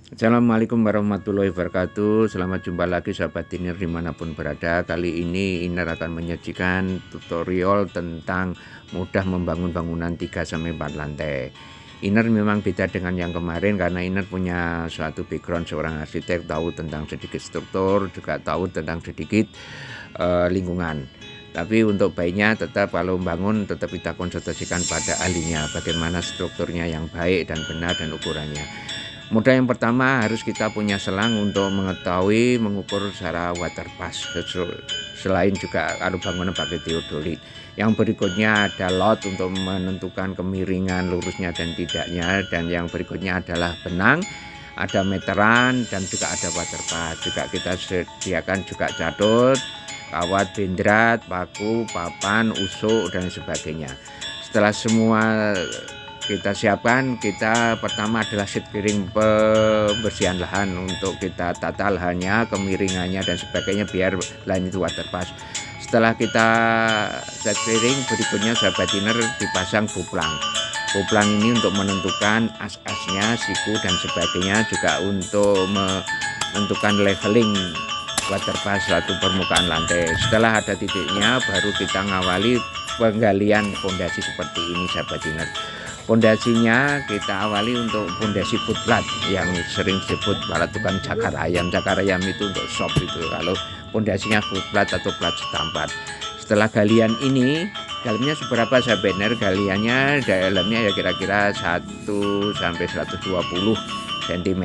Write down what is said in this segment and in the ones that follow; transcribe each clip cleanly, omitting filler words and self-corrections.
Assalamualaikum warahmatullahi wabarakatuh. Selamat jumpa lagi sahabat Inner dimanapun berada. Kali ini Inner akan menyajikan tutorial tentang mudah membangun bangunan 3-4 lantai. Inner memang beda dengan yang kemarin karena Inner punya suatu background seorang arsitek, tahu tentang sedikit struktur, juga tahu tentang sedikit lingkungan. Tapi untuk baiknya tetap kalau bangun tetap kita konsultasikan pada ahlinya bagaimana strukturnya yang baik dan benar dan ukurannya. Modal yang pertama harus kita punya selang untuk mengetahui mengukur secara water pass. Selain juga kalau bangunan pakai teodolit. Yang berikutnya ada lot untuk menentukan kemiringan lurusnya dan tidaknya, dan yang berikutnya adalah benang, ada meteran, dan juga ada water pass. Juga kita sediakan juga catut, kawat, bendrat, paku, papan, usuk dan sebagainya. Setelah semua kita siapkan, kita pertama adalah set piring pembersihan lahan untuk kita tata lahannya, kemiringannya dan sebagainya biar lahan itu water pass. Setelah kita set piring, berikutnya sahabat Inner dipasang buplang. Buplang ini untuk menentukan as-asnya, siku dan sebagainya, juga untuk menentukan leveling water pass suatu permukaan lantai. Setelah ada titiknya baru kita ngawali penggalian fondasi seperti ini sahabat Inner. Pondasinya kita awali untuk pondasi footplat yang sering disebut para tukang cakar ayam. Cakar ayam itu untuk shop itu, kalau pondasinya footplat atau plat setampat. Setelah galian ini, dalamnya seberapa sahabat Inner? Galiannya dalamnya ya kira-kira 1 sampai 120 cm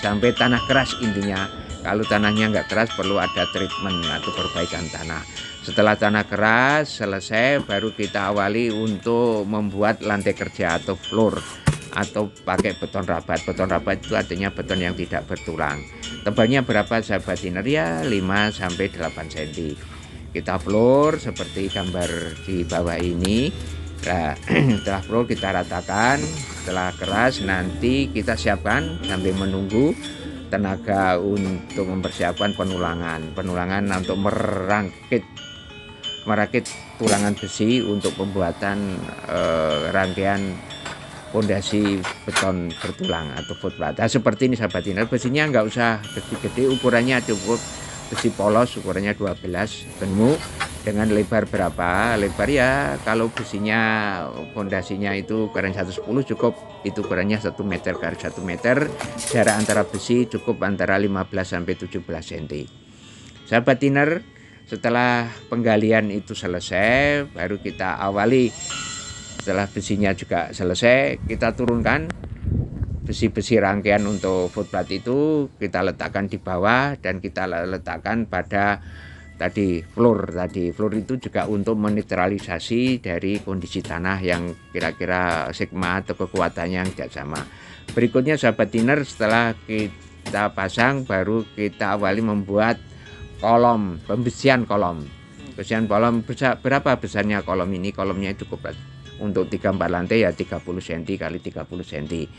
sampai tanah keras intinya. Kalau tanahnya nggak keras perlu ada treatment atau perbaikan tanah. Setelah tanah keras selesai baru kita awali untuk membuat lantai kerja atau floor, atau pakai beton rabat. Beton rabat itu artinya beton yang tidak bertulang. Tebalnya berapa sahabat Inner? Ya 5-8 cm. Kita floor seperti gambar di bawah ini. Nah, setelah floor kita ratakan. Setelah keras nanti kita siapkan sambil menunggu tenaga untuk mempersiapkan penulangan untuk merakit tulangan besi untuk pembuatan rangkaian fondasi beton bertulang atau footplat. Nah, seperti ini sahabat Inner. Besinya nggak usah gede-gede, ukurannya cukup besi polos, ukurannya 12 gemuk. Dengan lebar berapa? Lebar ya kalau besinya fondasinya itu ukuran 110 cukup, itu ukurannya 1 meter kali 1 meter. Jarak antara besi cukup antara 15 sampai 17 cm. Sahabat Inner, setelah penggalian itu selesai baru kita awali. Setelah besinya juga selesai, kita turunkan besi-besi rangkaian untuk footplat itu, kita letakkan di bawah dan kita letakkan pada floor itu juga untuk menetralisasi dari kondisi tanah yang kira-kira sigma atau kekuatannya yang tidak sama. Berikutnya sahabat Inner, setelah kita pasang baru kita awali membuat kolom, pembesian kolom. Pembesian kolom berapa besarnya kolom ini? Kolomnya itu cukup untuk 3-4 lantai ya 30 cm kali 30 cm.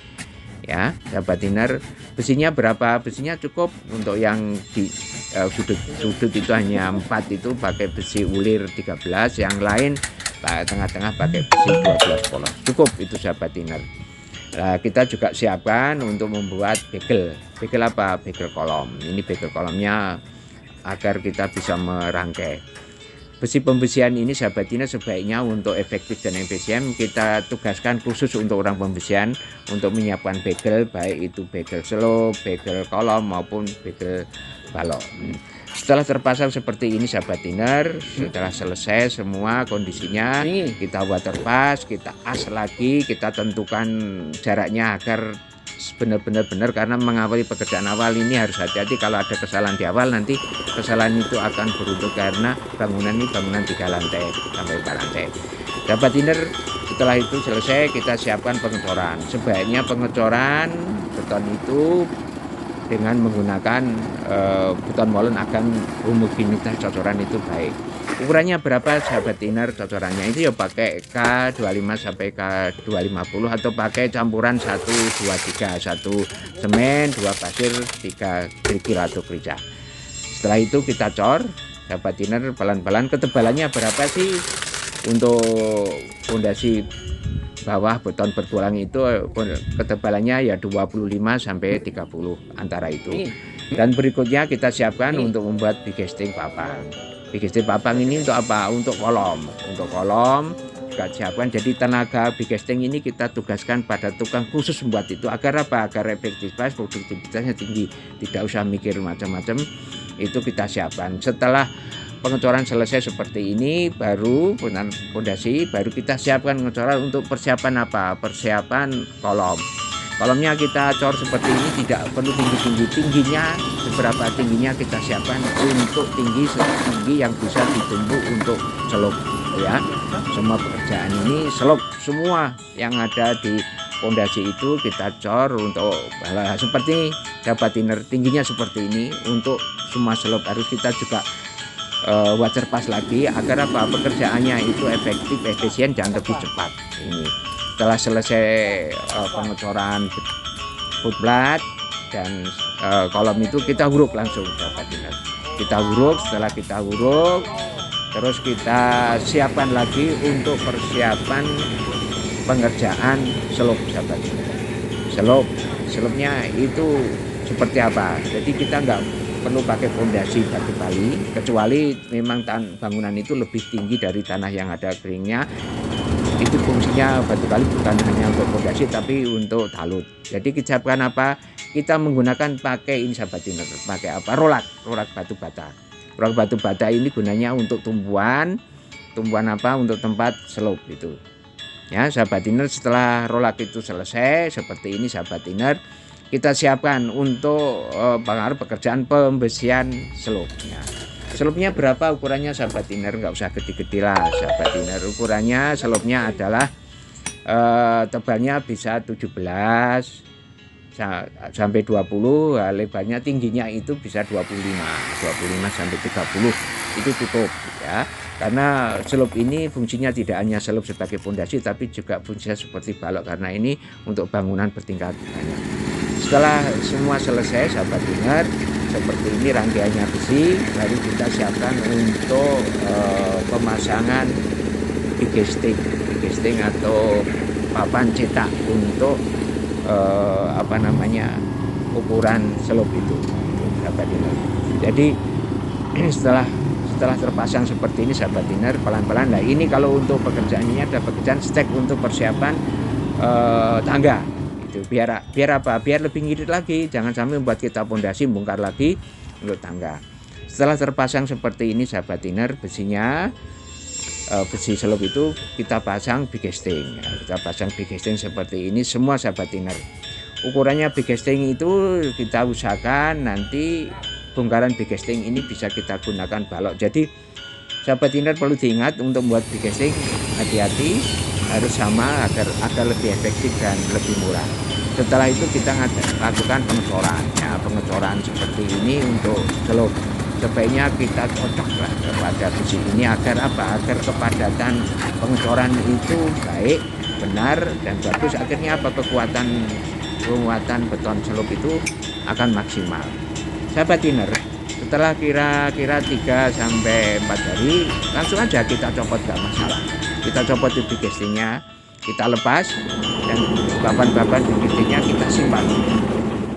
Ya, sahabat Inner, besinya berapa? Besinya cukup untuk yang di sudut itu hanya 4 itu pakai besi ulir 13, yang lain tengah-tengah pakai besi 12 polos. Cukup itu sahabat Inner. Nah, kita juga siapkan untuk membuat bagel. Bagel apa? Bagel kolom. Ini bagel kolomnya agar kita bisa merangkai. Besi pembesian ini sahabat Inner sebaiknya untuk efektif dan efisien kita tugaskan khusus untuk orang pembesian untuk menyiapkan bagel, baik itu bagel slope, bagel kolom maupun bagel balok. Setelah terpasang seperti ini sahabat Inner, setelah selesai semua kondisinya, kita water pass, kita as lagi, kita tentukan jaraknya agar benar-benar karena mengawali pekerjaan awal ini harus hati-hati. Kalau ada kesalahan di awal nanti kesalahan itu akan beruntut karena bangunan ini bangunan 3 lantai sampai 4 lantai. Sahabat Inner, setelah itu selesai kita siapkan pengecoran. Sebaiknya pengecoran beton itu dengan menggunakan beton molen akan homogenitas cocoran itu baik. Ukurannya berapa sahabat Inner cocorannya? Itu ya pakai K25 sampai K250 atau pakai campuran 1-2-3, 1 semen, 2 pasir, 3 kerikil atau kerica. Setelah itu kita cor sahabat Inner pelan-pelan. Ketebalannya berapa sih untuk fondasi bawah beton bertulang itu ketebalannya ya 25 sampai 30 antara itu. Dan berikutnya kita siapkan untuk membuat bigesting papang. Bigesting papang ini untuk apa? Untuk kolom. Untuk kolom juga siapkan. Jadi tenaga bigesting ini kita tugaskan pada tukang khusus membuat itu agar apa? Agar efektivitas, produktivitasnya tinggi. Tidak usah mikir macam-macam. Itu kita siapkan. Setelah pengecoran selesai seperti ini, baru fondasi, baru kita siapkan pengecoran untuk persiapan apa? Persiapan kolom. Kolomnya kita cor seperti ini, tidak perlu tinggi-tinggi. Tingginya, seberapa tingginya kita siapkan untuk tinggi yang bisa ditumbuk untuk celup, ya. Semua pekerjaan ini celup semua yang ada di fondasi itu kita cor untuk seperti dapat thinner tingginya seperti ini. Untuk semua celup harus kita juga wajar pas lagi agar apa? Pekerjaannya itu efektif, efisien dan lebih cepat. Ini setelah selesai pengecoran footblad dan kolom itu kita huruk langsung dapat thinner. Kita huruk, setelah kita huruk terus kita siapkan lagi untuk persiapan pengerjaan celup, sahabat. Celupnya itu seperti apa? Jadi kita nggak perlu pakai fondasi batu kali, kecuali memang bangunan itu lebih tinggi dari tanah yang ada keringnya. Itu fungsinya batu kali bukan hanya untuk fondasi tapi untuk talut. Jadi kita siapkan apa? Kita menggunakan pakai ini, sahabat thinner, pakai apa? Rolak batu bata. Rolak batu bata ini gunanya untuk tumbuhan apa? Untuk tempat celup itu. Ya, sahabat thinner, setelah rolak itu selesai seperti ini, sahabat thinner, kita siapkan untuk pekerjaan pembesian selupnya. Selupnya berapa ukurannya, sahabat thinner? Nggak usah gede-gede lah, sahabat thinner. Ukurannya selupnya adalah tebalnya bisa 17 sampai 20, lebarnya tingginya itu bisa 25 sampai 30 itu cukup, ya. Karena celup ini fungsinya tidak hanya celup sebagai fondasi tapi juga fungsinya seperti balok, karena ini untuk bangunan bertingkat banyak. Setelah semua selesai, sahabat thinner, seperti ini rangkaiannya besi, lalu kita siapkan untuk pemasangan bigesting atau papan cetak untuk ukuran celup itu, sahabat thinner. Jadi setelah terpasang seperti ini, sahabat thinner, pelan-pelan. Nah, ini kalau untuk pekerjaan ini ada pekerjaan stek untuk persiapan tangga. Biar apa? Biar lebih ngirit lagi, jangan sampai membuat kita pondasi bongkar lagi untuk tangga. Setelah terpasang seperti ini, sahabat thinner, besinya besi celup itu kita pasang bigesting. Kita pasang bigesting seperti ini semua, sahabat thinner. Ukurannya bigesting itu kita usahakan nanti bongkaran bigesting ini bisa kita gunakan balok. Jadi sahabat thinner perlu diingat untuk membuat bigesting, hati-hati, harus sama agar lebih efektif dan lebih murah. Setelah itu kita lakukan pengecoran, ya, pengecoran seperti ini untuk celup. Sebaiknya kita cocoklah kepada besi ini agar apa? Agar kepadatan pengecoran itu baik, benar dan bagus. Akhirnya apa? Kekuatan beton celup itu akan maksimal. Sahabat thinner, setelah kira-kira 3 sampai 4 hari langsung aja kita copot, gak masalah. Kita copot di bigestingnya, kita lepas, dan papan-papan bigestingnya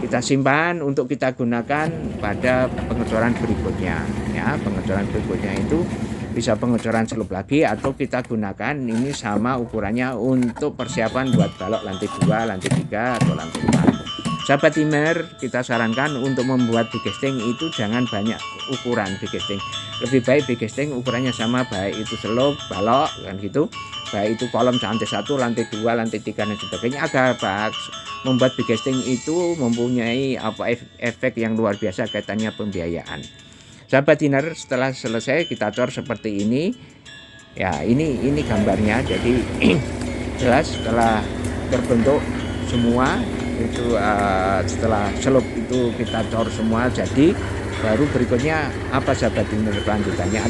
kita simpan untuk kita gunakan pada pengecoran berikutnya, ya. Pengecoran berikutnya itu bisa pengecoran celup lagi atau kita gunakan ini sama ukurannya untuk persiapan buat balok lantai 2, lantai 3 atau lantai 4. Sahabat thinner, kita sarankan untuk membuat bigesting itu jangan banyak ukuran bigesting. Lebih baik bigesting ukurannya sama, baik itu celup, balok, kan gitu. Baik itu kolom lantai 1, lantai 2, lantai 3 dan sebagainya, agar membuat bigesting itu mempunyai efek yang luar biasa kaitannya pembiayaan. Sahabat thinner, setelah selesai kita cor seperti ini. Ya, ini gambarnya. Jadi jelas setelah terbentuk semua itu, setelah celup itu kita cor semua, jadi baru berikutnya apa, sahabat thinner? Kelanjutannya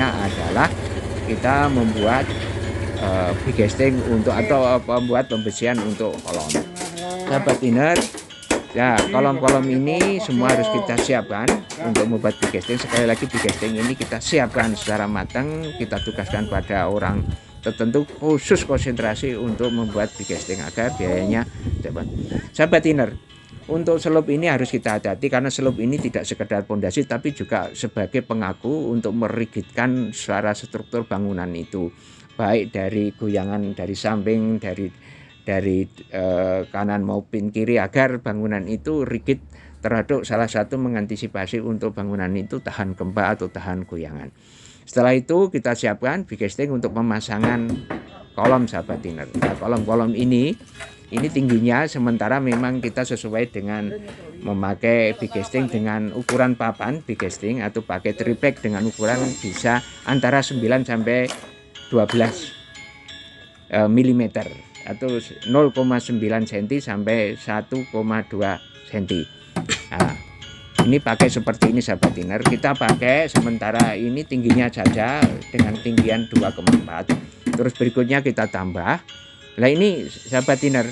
adalah kita membuat bigesting atau membuat pembesian untuk kolom. Sahabat thinner, ya, kolom-kolom ini semua harus kita siapkan untuk membuat bigesting. Sekali lagi, bigesting ini kita siapkan secara matang, kita tugaskan pada orang tertentu khusus konsentrasi untuk membuat bigasting agar biayanya cepat. Sahabat Thinner, untuk selop ini harus kita hati-hati karena selop ini tidak sekedar pondasi tapi juga sebagai pengaku untuk merigidkan secara struktur bangunan itu, baik dari goyangan dari samping, dari kanan maupun kiri, agar bangunan itu rigid terhadap salah satu mengantisipasi untuk bangunan itu tahan gempa atau tahan goyangan. Setelah itu kita siapkan bigasting untuk pemasangan kolom, sahabat Thinner. Nah, kolom-kolom ini tingginya sementara memang kita sesuai dengan memakai bigasting dengan ukuran papan bigasting atau pakai triplek dengan ukuran bisa antara 9 sampai 12 mm atau 0,9 cm sampai 1,2 cm. Nah, ini pakai seperti ini, sahabat Thinner. Kita pakai sementara ini tingginya saja dengan tinggian 2,4. Terus berikutnya kita tambah. Nah ini, sahabat Thinner,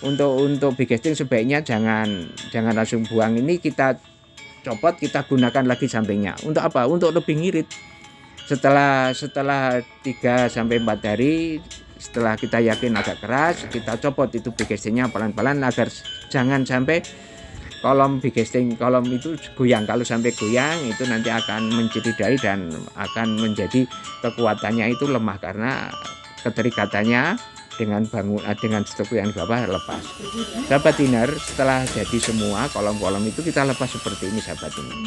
untuk bigasting sebaiknya jangan langsung buang. Ini kita copot, kita gunakan lagi sampingnya. Untuk apa? Untuk lebih ngirit. Setelah 3 sampai 4 hari, setelah kita yakin agak keras, kita copot itu bigastingnya pelan-pelan agar jangan sampai kolom itu goyang. Kalau sampai goyang itu nanti akan mencederai dan akan menjadi kekuatannya itu lemah karena keterikatannya dengan struktur yang di bawah lepas. Sahabat Thinner, setelah jadi semua kolom-kolom itu kita lepas seperti ini, sahabat Thinner.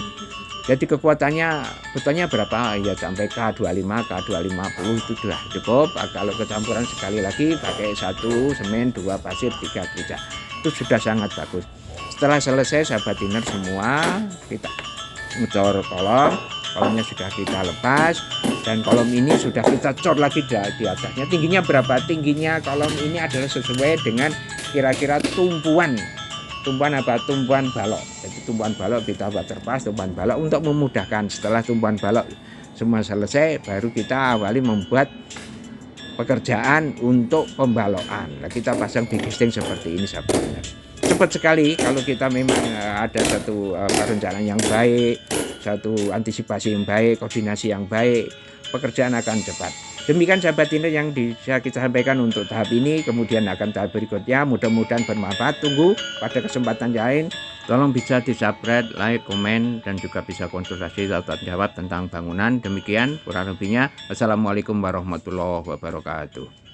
Jadi kekuatannya betulnya berapa? Ya sampai K25, K250 itu sudah cukup. Kalau kecampuran sekali lagi pakai 1 semen, 2 pasir, 3 kerica, itu sudah sangat bagus. Setelah selesai, sahabat Thinner, semua kita ngecor kolomnya sudah kita lepas, dan kolom ini sudah kita cor lagi di atasnya. Tingginya berapa? Tingginya kolom ini adalah sesuai dengan kira-kira tumpuan balok. Jadi tumpuan balok kita buat terpas, tumpuan balok untuk memudahkan. Setelah tumpuan balok semua selesai, baru kita awali membuat pekerjaan untuk pembalokan. Nah, kita pasang bigasting seperti ini, sahabat Thinner. Cepat sekali kalau kita memang ada satu perencanaan yang baik, satu antisipasi yang baik, koordinasi yang baik, pekerjaan akan cepat. Demikian, sahabat Thinner, yang bisa kita sampaikan untuk tahap ini. Kemudian akan tahap berikutnya, mudah-mudahan bermanfaat. Tunggu pada kesempatan lain. Tolong bisa di-subscribe, like, komen, dan juga bisa konsultasi atau jawab tentang bangunan. Demikian kurang lebihnya. Wassalamualaikum warahmatullahi wabarakatuh.